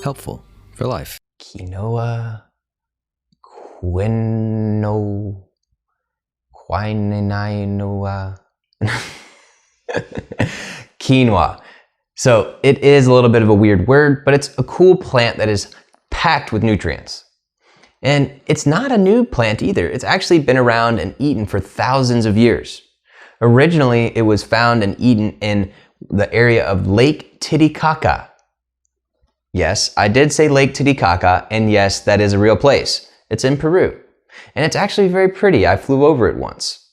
Helpful for life. Quinoa, quinoa. Quinoa. So it is a little bit of a weird word, but it's a cool plant that is packed with nutrients. And it's not a new plant either. It's actually been around and eaten for thousands of years. Originally, it was found and eaten in the area of Lake Titicaca. Yes, I did say Lake Titicaca, and yes, that is a real place. It's in Peru. And it's actually very pretty. I flew over it once.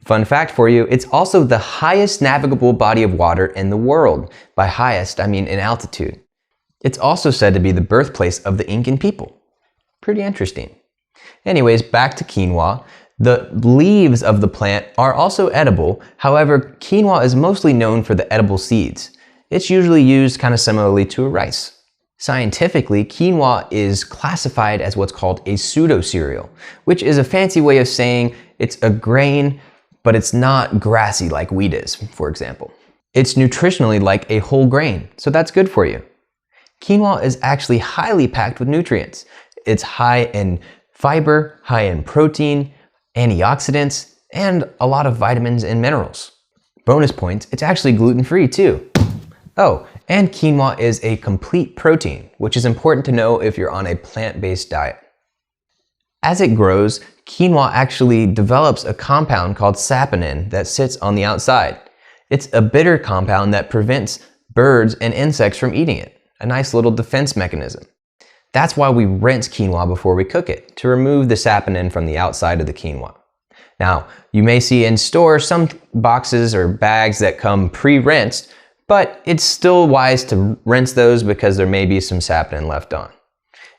Fun fact for you, it's also the highest navigable body of water in the world. By highest, I mean in altitude. It's also said to be the birthplace of the Incan people. Pretty interesting. Anyways, back to quinoa. The leaves of the plant are also edible. However, quinoa is mostly known for the edible seeds. It's usually used kind of similarly to a rice. Scientifically, quinoa is classified as what's called a pseudo-cereal, which is a fancy way of saying it's a grain, but it's not grassy like wheat is, for example. It's nutritionally like a whole grain, so that's good for you. Quinoa is actually highly packed with nutrients. It's high in fiber, high in protein, antioxidants, and a lot of vitamins and minerals. Bonus points, it's actually gluten-free too. Oh, and quinoa is a complete protein, which is important to know if you're on a plant-based diet. As it grows, quinoa actually develops a compound called saponin that sits on the outside. It's a bitter compound that prevents birds and insects from eating it, a nice little defense mechanism. That's why we rinse quinoa before we cook it, to remove the saponin from the outside of the quinoa. Now, you may see in stores some boxes or bags that come pre-rinsed, but it's still wise to rinse those because there may be some saponin left on.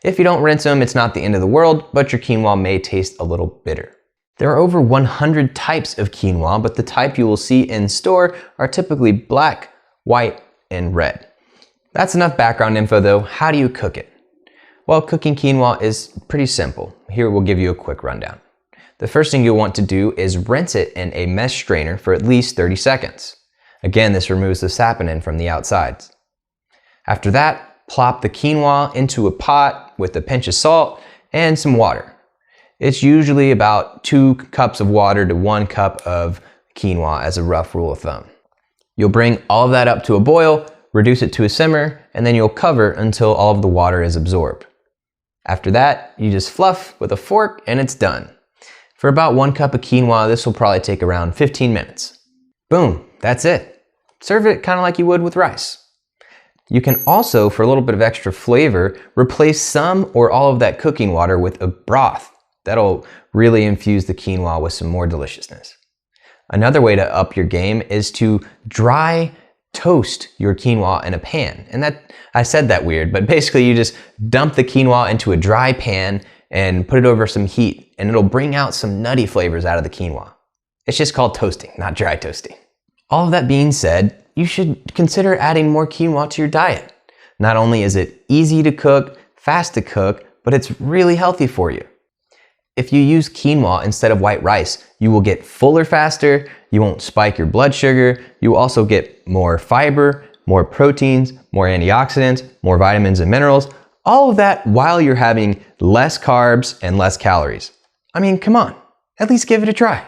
If you don't rinse them, it's not the end of the world, but your quinoa may taste a little bitter. There are over 100 types of quinoa, but the type you will see in store are typically black, white, and red. That's enough background info though. How do you cook it? Well, cooking quinoa is pretty simple. Here we'll give you a quick rundown. The first thing you'll want to do is rinse it in a mesh strainer for at least 30 seconds. Again, this removes the saponin from the outsides. After that, plop the quinoa into a pot with a pinch of salt and some water. It's usually about 2 cups of water to 1 cup of quinoa as a rough rule of thumb. You'll bring all of that up to a boil, reduce it to a simmer, and then you'll cover until all of the water is absorbed. After that, you just fluff with a fork and it's done. For about 1 cup of quinoa, this will probably take around 15 minutes. Boom, that's it. Serve it kind of like you would with rice. You can also, for a little bit of extra flavor, replace some or all of that cooking water with a broth. That'll really infuse the quinoa with some more deliciousness. Another way to up your game is to dry toast your quinoa in a pan. And that, I said that weird, but basically you just dump the quinoa into a dry pan and put it over some heat, and it'll bring out some nutty flavors out of the quinoa. It's just called toasting, not dry toasting. All of that being said, you should consider adding more quinoa to your diet. Not only is it easy to cook, fast to cook, but it's really healthy for you. If you use quinoa instead of white rice, you will get fuller faster, you won't spike your blood sugar, you will also get more fiber, more proteins, more antioxidants, more vitamins and minerals, all of that while you're having less carbs and less calories. I mean, come on, at least give it a try.